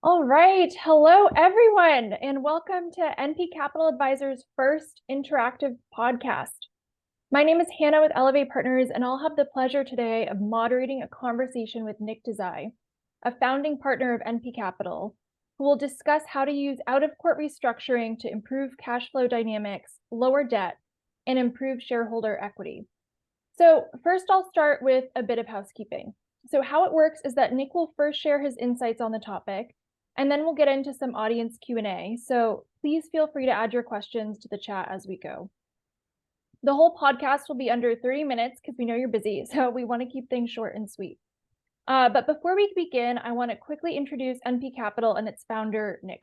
All right. Hello, everyone, and welcome to NP Capital Advisors' first interactive podcast. My name is Hannah with Elevate Partners, and I'll have the pleasure today of moderating a conversation with Nick Desai, a founding partner of NP Capital, who will discuss how to use out-of-court restructuring to improve cash flow dynamics, lower debt, and improve shareholder equity. So first, I'll start with a bit of housekeeping. So how it works is that Nick will first share his insights on the topic, and then we'll get into some audience Q&A. So please feel free to add your questions to the chat as we go. The whole podcast will be under 30 minutes because we know you're busy, so we want to keep things short and sweet. But before we begin, I want to quickly introduce NP Capital and its founder, Nick.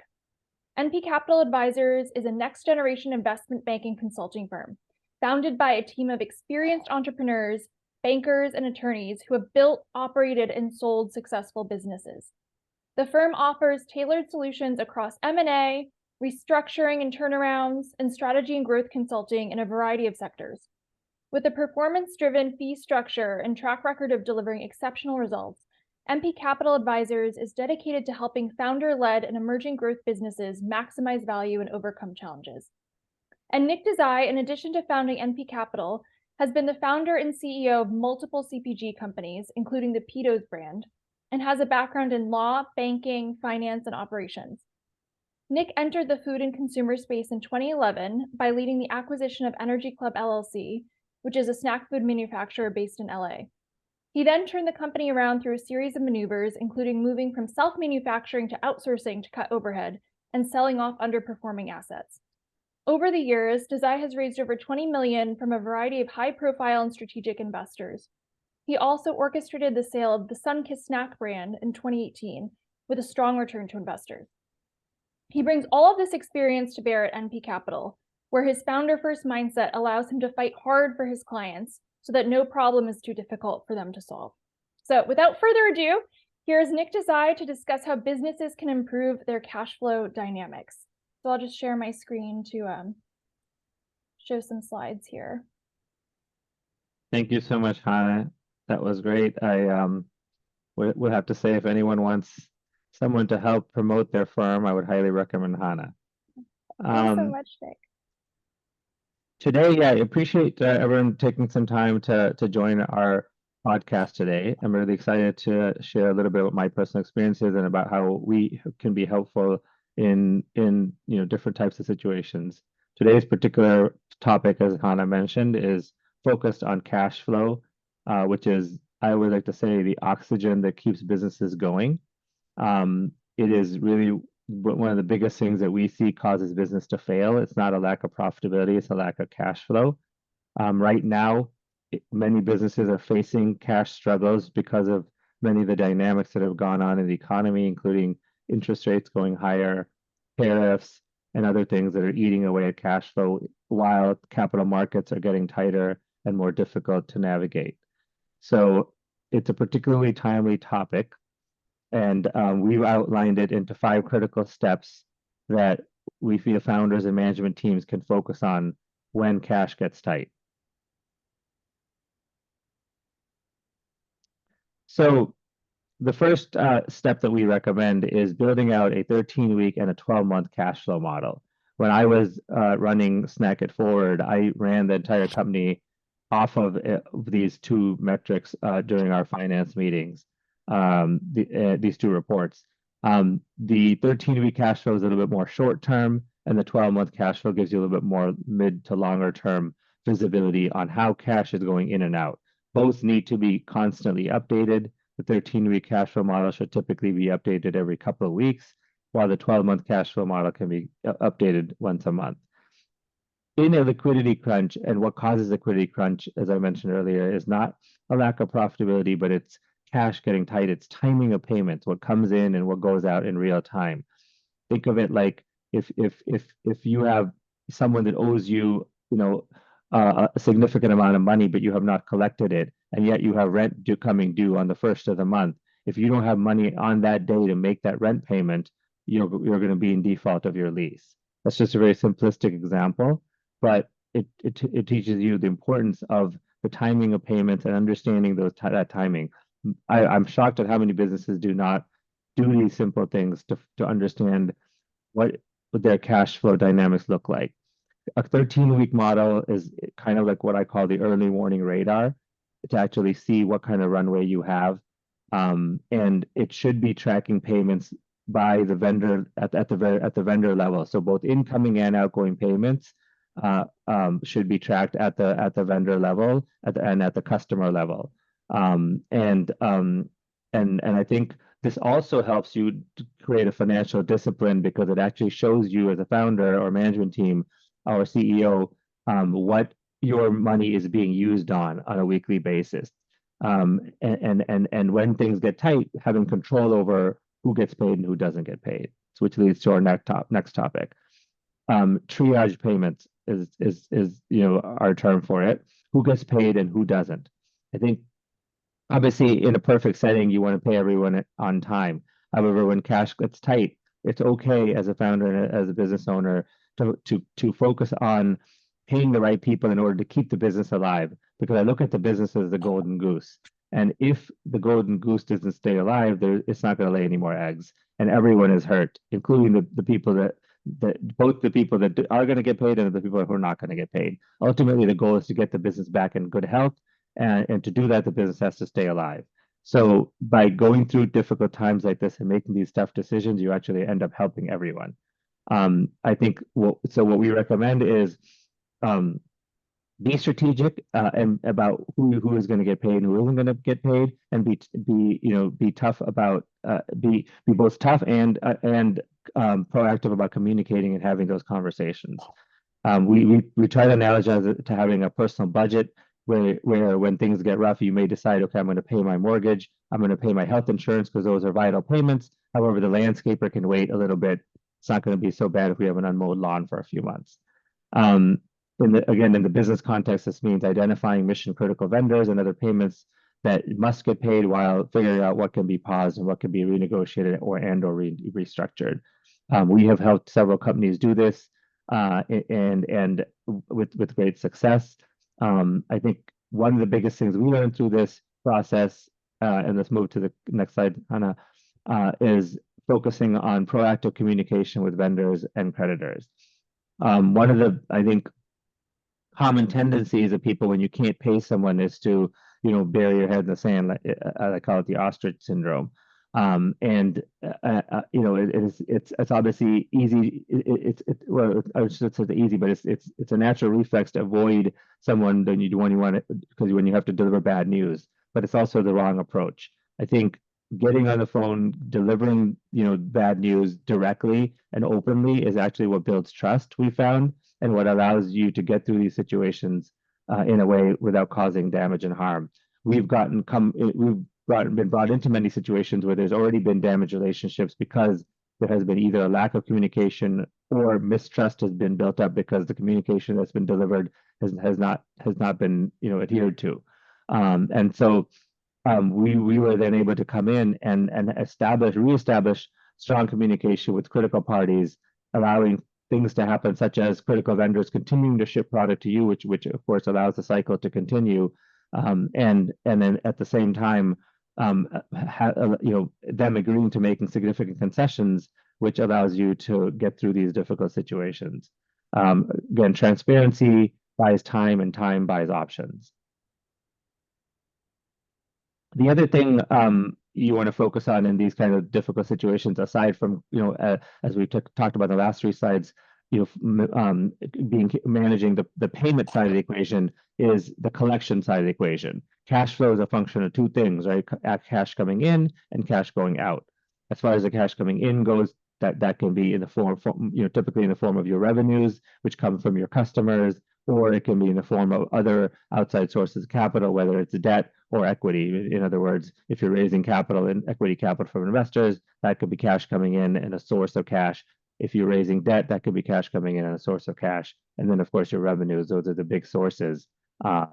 NP Capital Advisors is a next-generation investment banking consulting firm founded by a team of experienced entrepreneurs, bankers, and attorneys who have built, operated, and sold successful businesses. The firm offers tailored solutions across M&A, restructuring and turnarounds, and strategy and growth consulting in a variety of sectors. With a performance-driven fee structure and track record of delivering exceptional results, NP Capital Advisors is dedicated to helping founder-led and emerging growth businesses maximize value and overcome challenges. And Nick Desai, in addition to founding NP Capital, has been the founder and CEO of multiple CPG companies, including the Petos brand, and has a background in law, banking, finance, and operations. Nick entered the food and consumer space in 2011 by leading the acquisition of Energy Club LLC, which is a snack food manufacturer based in LA. He then turned the company around through a series of maneuvers, including moving from self-manufacturing to outsourcing to cut overhead and selling off underperforming assets. Over the years, Desai has raised over $20 million from a variety of high-profile and strategic investors. He also orchestrated the sale of the Sunkist snack brand in 2018 with a strong return to investors. He brings all of this experience to bear at NP Capital, where his founder-first mindset allows him to fight hard for his clients so that no problem is too difficult for them to solve. So without further ado, here's Nick Desai to discuss how businesses can improve their cash flow dynamics. So I'll just share my screen to show some slides here. Thank you so much, Hannah. That was great. I would have to say, if anyone wants someone to help promote their firm, I would highly recommend Hannah. Thanks so much, Nick. Today, I appreciate everyone taking some time to join our podcast today. I'm really excited to share a little bit about my personal experiences and about how we can be helpful in different types of situations. Today's particular topic, as Hannah mentioned, is focused on cash flow, which is, I would like to say, the oxygen that keeps businesses going. It is really one of the biggest things that we see causes business to fail. It's not a lack of profitability, it's a lack of cash flow. Right now, many businesses are facing cash struggles because of many of the dynamics that have gone on in the economy, including interest rates going higher, tariffs, and other things that are eating away at cash flow, while capital markets are getting tighter and more difficult to navigate. So it's a particularly timely topic, and we've outlined it into 5 critical steps that we feel founders and management teams can focus on when cash gets tight. So the first step that we recommend is building out a 13-week and a 12-month cash flow model. When I was running Snack It Forward, I ran the entire company off of these 2 metrics during our finance meetings, these 2 reports. The 13-week cash flow is a little bit more short-term, and the 12-month cash flow gives you a little bit more mid to longer-term visibility on how cash is going in and out. Both need to be constantly updated. The 13-week cash flow model should typically be updated every couple of weeks, while the 12-month cash flow model can be updated once a month. In a liquidity crunch, and what causes liquidity crunch, as I mentioned earlier, is not a lack of profitability, but it's cash getting tight. It's timing of payments, what comes in and what goes out in real time. Think of it like if you have someone that owes you, a significant amount of money, but you have not collected it, and yet you have rent coming due on the first of the month. If you don't have money on that day to make that rent payment, you're going to be in default of your lease. That's just a very simplistic example, but it teaches you the importance of the timing of payments and understanding that timing. I'm shocked at how many businesses do not do these simple things to understand what would their cash flow dynamics look like. A 13-week model is kind of like what I call the early warning radar to actually see what kind of runway you have. And it should be tracking payments by the vendor at the vendor level. So both incoming and outgoing payments should be tracked at the vendor level and at the customer level. And I think this also helps you to create a financial discipline because it actually shows you as a founder or management team or CEO what your money is being used on a weekly basis. And when things get tight, having control over who gets paid and who doesn't get paid, which leads to our next topic. Triage payments is our term for it. Who gets paid and who doesn't. I think obviously in a perfect setting, you want to pay everyone on time. However, when cash gets tight, it's okay as a founder and as a business owner to focus on paying the right people in order to keep the business alive. Because I look at the business as the golden goose. And if the golden goose doesn't stay alive, it's not going to lay any more eggs. And everyone is hurt, including the people that both the people that are going to get paid and the people who are not going to get paid. Ultimately, the goal is to get the business back in good health. And to do that, the business has to stay alive. So by going through difficult times like this and making these tough decisions, you actually end up helping everyone. I think what we recommend is um, be strategic and about who is going to get paid and who isn't going to get paid, and be tough about be both tough and proactive about communicating and having those conversations. We try to analogize it to having a personal budget where when things get rough, you may decide, okay, I'm going to pay my mortgage, I'm going to pay my health insurance because those are vital payments. However, the landscaper can wait a little bit. It's not going to be so bad if we have an unmowed lawn for a few months. Um, Again, in the business context, this means identifying mission critical vendors and other payments that must get paid while figuring out what can be paused and what can be renegotiated or restructured. We have helped several companies do this and with great success. I think one of the biggest things we learned through this process, and let's move to the next slide, Hannah, is focusing on proactive communication with vendors and creditors. One of the, I think, common tendencies of people when you can't pay someone is to, bury your head in the sand. Like, I call it the ostrich syndrome. It's obviously easy. Well, I should say easy, but it's a natural reflex to avoid someone when you want it because when you have to deliver bad news. But it's also the wrong approach. I think getting on the phone, delivering bad news directly and openly is actually what builds trust. We found and what allows you to get through these situations in a way without causing damage and harm. We've been brought into many situations where there's already been damaged relationships because there has been either a lack of communication or mistrust has been built up because the communication that's been delivered has not been adhered to. And so we were then able to come in and reestablish strong communication with critical parties, allowing things to happen, such as critical vendors continuing to ship product to you, which of course allows the cycle to continue, and then at the same time, them agreeing to making significant concessions, which allows you to get through these difficult situations. Again, transparency buys time, and time buys options. The other thing you want to focus on in these kind of difficult situations, aside from as we talked about in the last three slides, managing the payment side of the equation is the collection side of the equation. Cash flow is a function of two things, right? Cash coming in and cash going out. As far as the cash coming in goes, that can be in the typically in the form of your revenues, which come from your customers, or it can be in the form of other outside sources of capital, whether it's debt or equity. In other words, if you're raising capital and equity capital from investors, that could be cash coming in and a source of cash. If you're raising debt, that could be cash coming in and a source of cash. And then, of course, your revenues; those are the big sources. And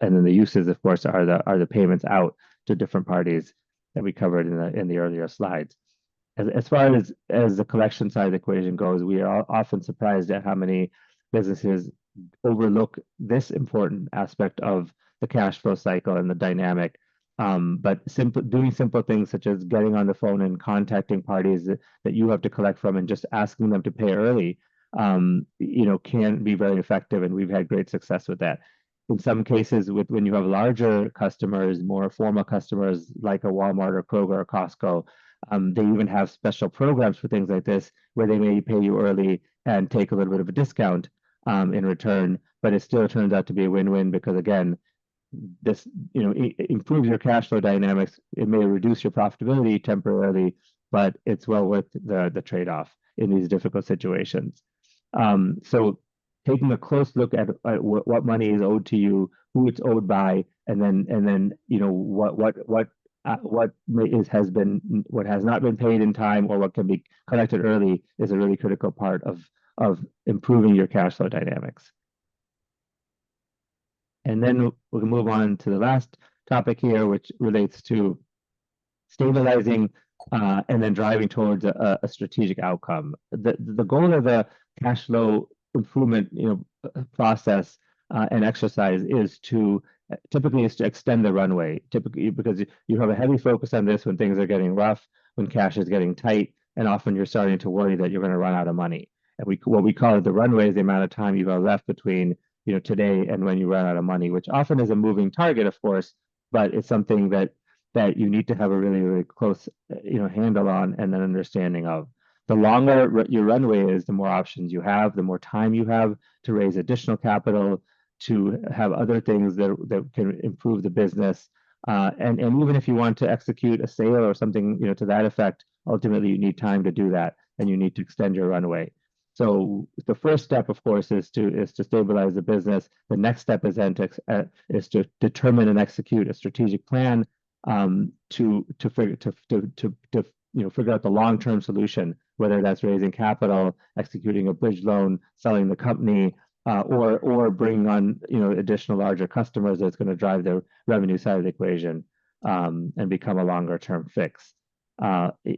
then the uses, of course, are the payments out to different parties that we covered in the earlier slides. As far as the collection side of the equation goes, we are often surprised at how many businesses overlook this important aspect of the cash flow cycle and the dynamic. But doing simple things such as getting on the phone and contacting parties that you have to collect from and just asking them to pay early, can be very effective, and we've had great success with that. In some cases, when you have larger customers, more formal customers like a Walmart or Kroger or Costco, they even have special programs for things like this where they may pay you early and take a little bit of a discount in return, but it still turns out to be a win-win because again, this improves your cash flow dynamics. It may reduce your profitability temporarily, but it's well worth the trade-off in these difficult situations. So taking a close look at what money is owed to you, who it's owed by, and then what has not been paid in time or what can be collected early is a really critical part of improving your cash flow dynamics. And then we'll move on to the last topic here, which relates to stabilizing and then driving towards a strategic outcome. The goal of the cash flow improvement process and exercise is typically to extend the runway, typically because you have a heavy focus on this when things are getting rough, when cash is getting tight, and often you're starting to worry that you're going to run out of money. And what we call it the runway is the amount of time you have left between today and when you run out of money, which often is a moving target, of course, but it's something that you need to have a really, really close, handle on and an understanding of. The longer your runway is, the more options you have, the more time you have to raise additional capital, to have other things that can improve the business. And even if you want to execute a sale or something, to that effect, ultimately you need time to do that, and you need to extend your runway. So the first step, of course, is to stabilize the business. The next step is then to determine and execute a strategic plan to figure out the long-term solution, whether that's raising capital, executing a bridge loan, selling the company, or bringing on additional larger customers that's going to drive the revenue side of the equation and become a longer-term fix.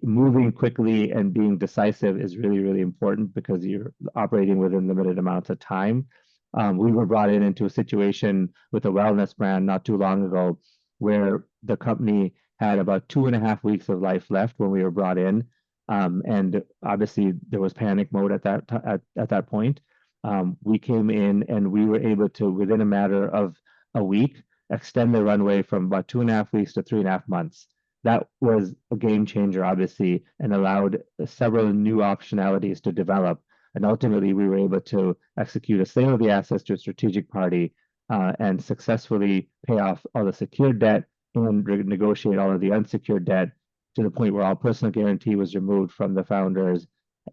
Moving quickly and being decisive is really, really important because you're operating within limited amounts of time. We were brought into a situation with a wellness brand not too long ago where the company had about 2.5 weeks of life left when we were brought in. And obviously there was panic mode at that point. We came in and we were able to, within a matter of a week, extend the runway from about 2.5 weeks to 3.5 months. That was a game changer, obviously, and allowed several new optionalities to develop. And ultimately, we were able to execute a sale of the assets to a strategic party and successfully pay off all the secured debt and negotiate all of the unsecured debt to the point where all personal guarantee was removed from the founders.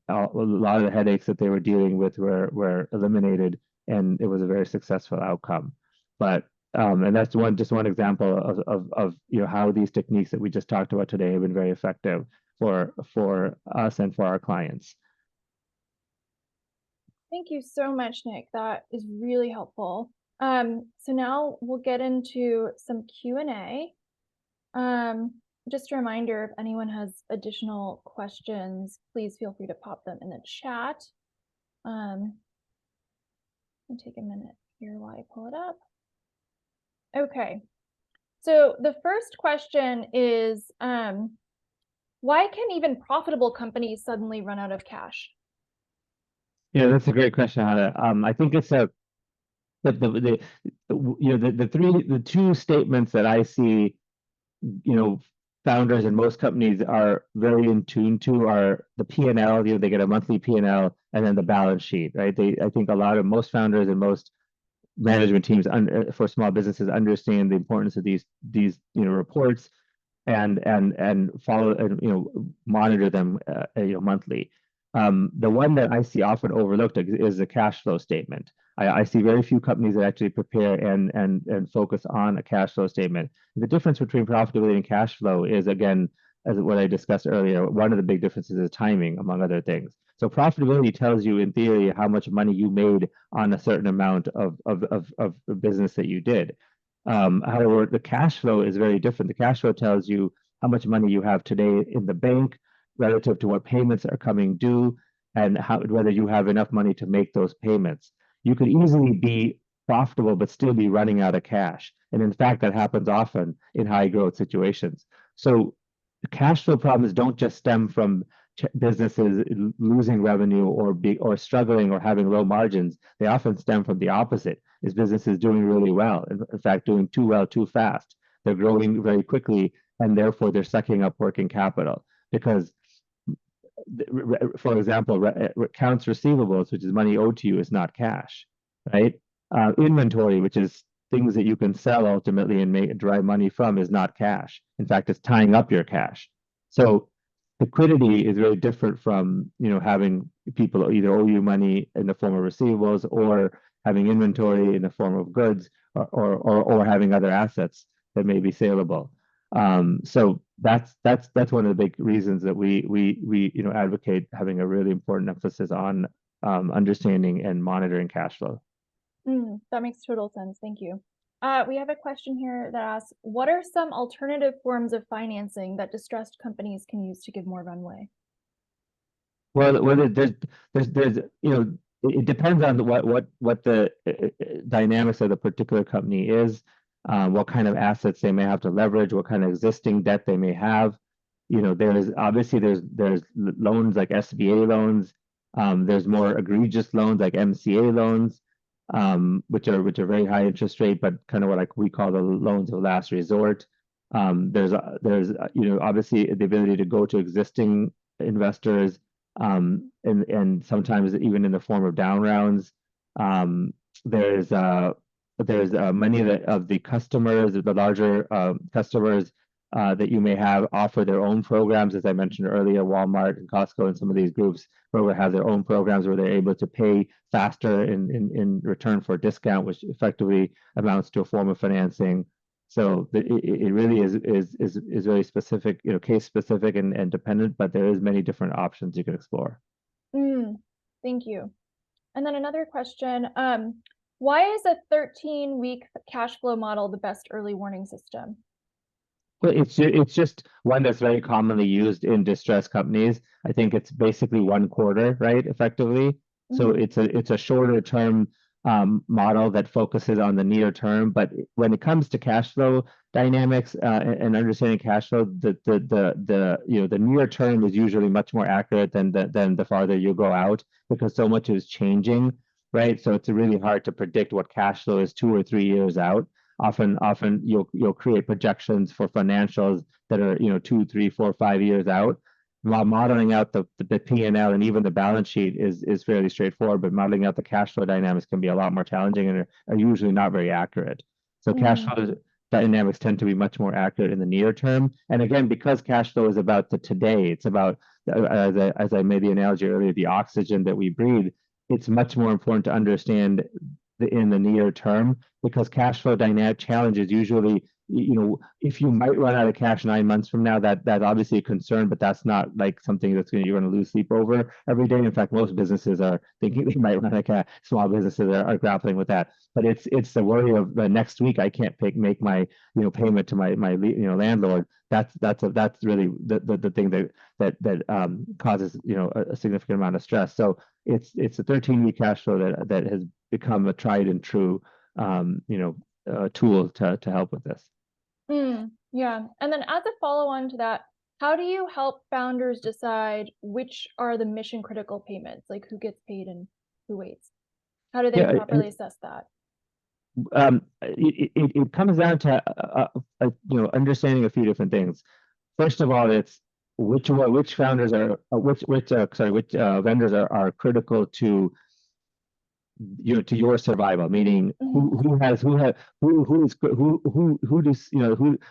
A lot of the headaches that they were dealing with were eliminated, and it was a very successful outcome. But and that's just one example of how these techniques that we just talked about today have been very effective for us and for our clients. Thank you so much, Nick. That is really helpful. So now we'll get into some Q&A. Just a reminder, if anyone has additional questions, please feel free to pop them in the chat. I'll take a minute here while I pull it up. Okay, so the first question is, why can even profitable companies suddenly run out of cash? Yeah, that's a great question, Hannah. I think it's the two statements that I see, founders and most companies are very in tune to are the P&L. They get a monthly P&L and then the balance sheet, right? I think most founders and most management teams for small businesses understand the importance of these reports and follow and monitor them monthly. The one that I see often overlooked is the cash flow statement. I see very few companies that actually prepare and focus on a cash flow statement. The difference between profitability and cash flow is, again, as what I discussed earlier, one of the big differences is timing, among other things. So profitability tells you, in theory, how much money you made on a certain amount of business that you did. However, the cash flow is very different. The cash flow tells you how much money you have today in the bank relative to what payments are coming due and whether you have enough money to make those payments. You could easily be profitable but still be running out of cash. And in fact, that happens often in high growth situations. So cash flow problems don't just stem from businesses losing revenue or struggling or having low margins. They often stem from the opposite, is businesses doing really well, in fact doing too well too fast. They're growing very quickly, and therefore they're sucking up working capital. Because for example, accounts receivables, which is money owed to you, is not cash, right? Inventory, which is things that you can sell ultimately and drive money from, is not cash. In fact, it's tying up your cash. So liquidity is very different from, having people either owe you money in the form of receivables, or having inventory in the form of goods, or having other assets that may be saleable. So that's one of the big reasons that we advocate having a really important emphasis on understanding and monitoring cash flow. That makes total sense. Thank you. We have a question here that asks, what are some alternative forms of financing that distressed companies can use to give more runway? Well, there's it depends on what the dynamics of the particular company is, what kind of assets they may have to leverage, what kind of existing debt they may have. There's loans like SBA loans. There's more egregious loans like MCA loans, which are very high interest rate, but kind of what we call the loans of last resort. There's obviously the ability to go to existing investors, and sometimes even in the form of down rounds. There's many of the customers, the larger customers that you may have, offer their own programs. As I mentioned earlier, Walmart and Costco and some of these groups probably have their own programs where they're able to pay faster in return for a discount, which effectively amounts to a form of financing. So it really is very specific, case specific and dependent, but there is many different options you can explore. Thank you. And then another question, why is a 13-week cash flow model the best early warning system? Well, it's just one that's very commonly used in distressed companies. I think it's basically 1 quarter, right? Effectively. So it's a shorter term model that focuses on the near term. But when it comes to cash flow dynamics and understanding cash flow, the near term is usually much more accurate than the farther you go out, because so much is changing, right? So it's really hard to predict what cash flow is 2 or 3 years out. Often you'll create projections for financials that are 2, 3, 4, 5 years out. While modeling out the P&L and even the balance sheet is fairly straightforward, but modeling out the cash flow dynamics can be a lot more challenging and are usually not very accurate. So cash flow dynamics tend to be much more accurate in the near term. And again, because cash flow is about the today, it's about, as I made the analogy earlier, the oxygen that we breathe. It's much more important to understand in the near term, because cash flow dynamic challenges usually, if you might run out of cash 9 months from now, that's obviously a concern, but that's not like something you're going to lose sleep over every day. In fact, most businesses are thinking they might run out of cash. Small businesses are grappling with that, but it's the worry of the next week I can't make my payment to my landlord. That's really the thing that causes a significant amount of stress. So it's a 13-week cash flow that has become a tried and true tool to help with this. Yeah. And then as a follow-on to that, how do you help founders decide which are the mission critical payments, like who gets paid and who waits? How do they properly assess that? It comes down to understanding a few different things. First of all, it's which vendors are critical to your survival, meaning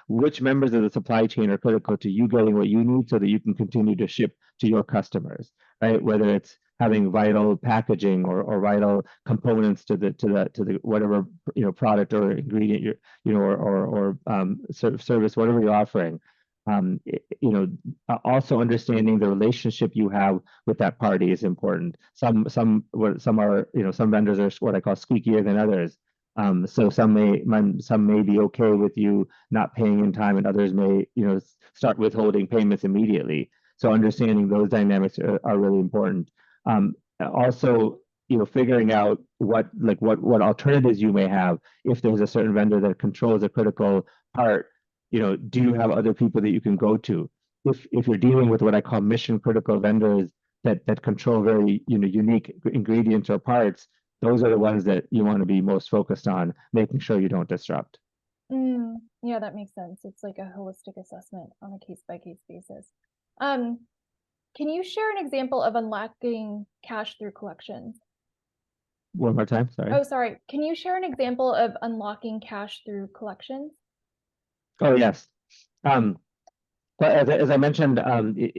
which members of the supply chain are critical to you getting what you need so that you can continue to ship to your customers, right? Whether it's having vital packaging or vital components to the whatever product or ingredient or service, whatever you're offering. Also understanding the relationship you have with that party is important. Some vendors are what I call squeakier than others. So some may be okay with you not paying in time, and others may start withholding payments immediately. So understanding those dynamics are really important. Also, figuring out what alternatives you may have if there's a certain vendor that controls a critical part. Do you have other people that you can go to? If you're dealing with what I call mission critical vendors that control very unique ingredients or parts, those are the ones that you want to be most focused on, making sure you don't disrupt. Yeah, that makes sense. It's like a holistic assessment on a case-by-case basis. Can you share an example of unlocking cash through collections? One more time, sorry. Oh, sorry. Can you share an example of unlocking cash through collections? Oh, yes. But as I mentioned, earlier,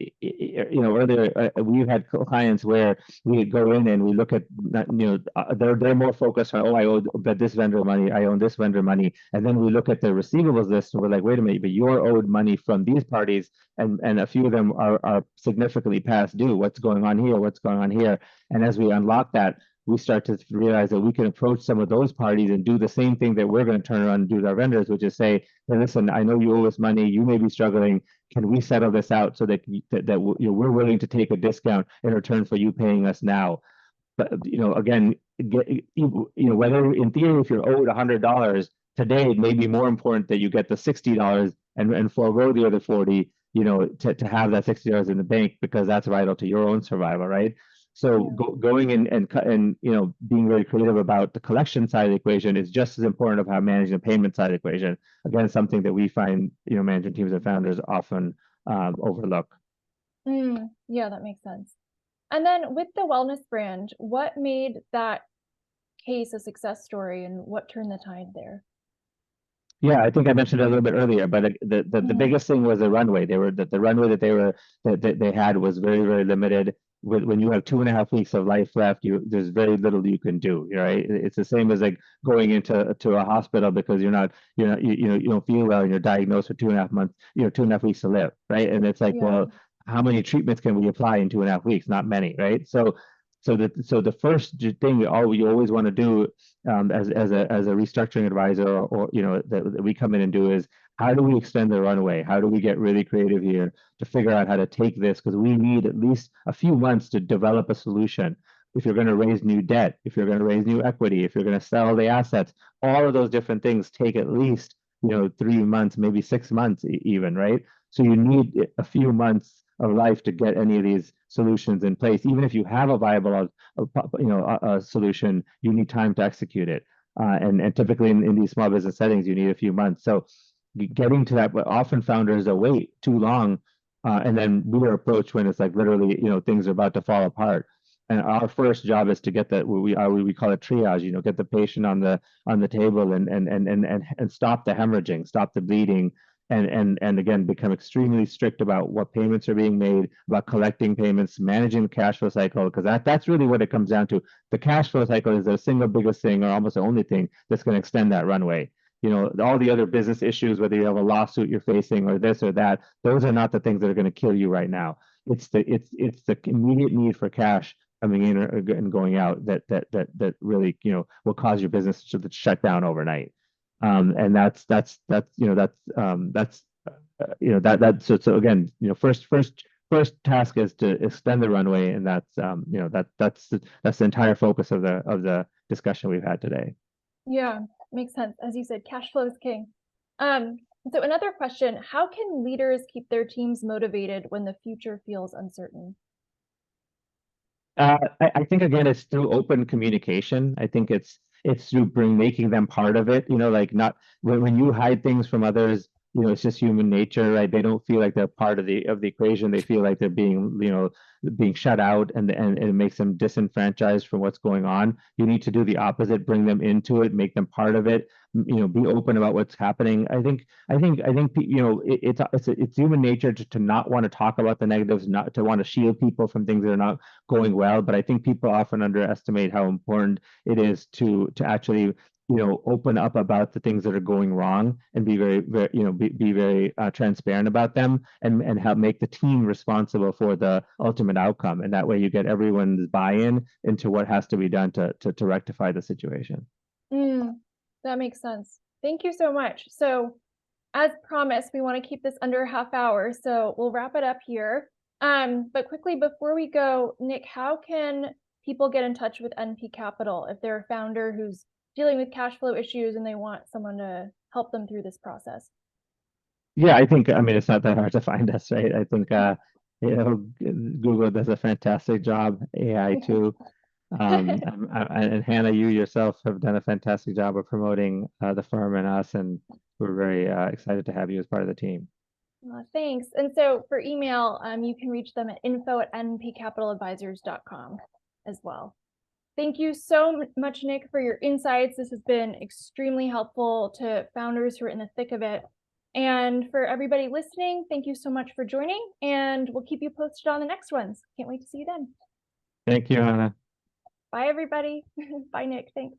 we've had clients where we go in and we look at, they're more focused on, I owe this vendor money, I owe this vendor money, and then we look at the receivables list and we're like, wait a minute, but you're owed money from these parties, and a few of them are significantly past due. What's going on here? What's going on here? And as we unlock that, we start to realize that we can approach some of those parties and do the same thing that we're going to turn around and do to our vendors, which is say, hey, listen, I know you owe us money, you may be struggling. Can we settle this out so that we're willing to take a discount in return for you paying us now? But again, whether in theory, if you're owed $100 today, it may be more important that you get the $60 and forego the other 40, to have that $60 in the bank, because that's vital to your own survival, right? So going in and being very creative about the collection side of the equation is just as important of how managing the payment side of the equation. Again, something that we find management teams and founders often overlook. Yeah, that makes sense. And then with the wellness brand, what made that case a success story and what turned the tide there? Yeah, I think I mentioned it a little bit earlier, but the biggest thing was the runway. The runway that they had was very, very limited. When you have 2.5 weeks of life left, there's very little you can do, right? It's the same as like going into a hospital because you don't feel well and you're diagnosed with 2.5 months, 2.5 weeks to live, right? And it's like, well, how many treatments can we apply in 2.5 weeks? Not many, right? So the first thing we always want to do, as a restructuring advisor, or that we come in and do, is how do we extend the runway? How do we get really creative here to figure out how to take this? Because we need at least a few months to develop a solution. If you're going to raise new debt, if you're going to raise new equity, if you're going to sell the assets, all of those different things take at least 3 months, maybe 6 months even, right? So you need a few months of life to get any of these solutions in place. Even if you have a viable a solution, you need time to execute it. And typically in these small business settings, you need a few months. So getting to that, but often founders will wait too long, and then we are approached when it's like literally things are about to fall apart. And our first job is to get that, we call it triage. Get the patient on the table and stop the hemorrhaging, stop the bleeding, and again become extremely strict about what payments are being made, about collecting payments, managing the cash flow cycle, because that's really what it comes down to. The cash flow cycle is the single biggest thing, or almost the only thing, that's going to extend that runway. All the other business issues, whether you have a lawsuit you're facing or this or that, those are not the things that are going to kill you right now. It's the immediate need for cash coming in and going out that really will cause your business to shut down overnight. And that's so again, first task is to extend the runway, and that's the entire focus of the discussion we've had today. Yeah, makes sense. As you said, cash flow is king. So another question, how can leaders keep their teams motivated when the future feels uncertain? I think again, it's through open communication. I think it's through making them part of it. Like, not when you hide things from others, it's just human nature, right? They don't feel like they're part of the equation. They feel like they're being shut out, and it makes them disenfranchised from what's going on. You need to do the opposite, bring them into it, make them part of it. Be open about what's happening. I think it's human nature to not want to talk about the negatives, not to want to shield people from things that are not going well. But I think people often underestimate how important it is to actually open up about the things that are going wrong, and be very, very be very transparent about them, and help make the team responsible for the ultimate outcome. And that way you get everyone's buy-in into what has to be done to rectify the situation. That makes sense. Thank you so much. So as promised, we want to keep this under a half hour, so we'll wrap it up here. But quickly before we go, Nick, how can people get in touch with NP Capital if they're a founder who's dealing with cash flow issues and they want someone to help them through this process? Yeah, I mean, it's not that hard to find us, right? I think, Google does a fantastic job, AI too. And Hannah, you yourself have done a fantastic job of promoting the firm and us, and we're very excited to have you as part of the team. Thanks. And so for email, you can reach them at info@npcapitaladvisors.com as well. Thank you so much, Nick, for your insights. This has been extremely helpful to founders who are in the thick of it. And for everybody listening, thank you so much for joining, and we'll keep you posted on the next ones. Can't wait to see you then. Thank you, Hannah. Bye, everybody. Bye, Nick. Thanks.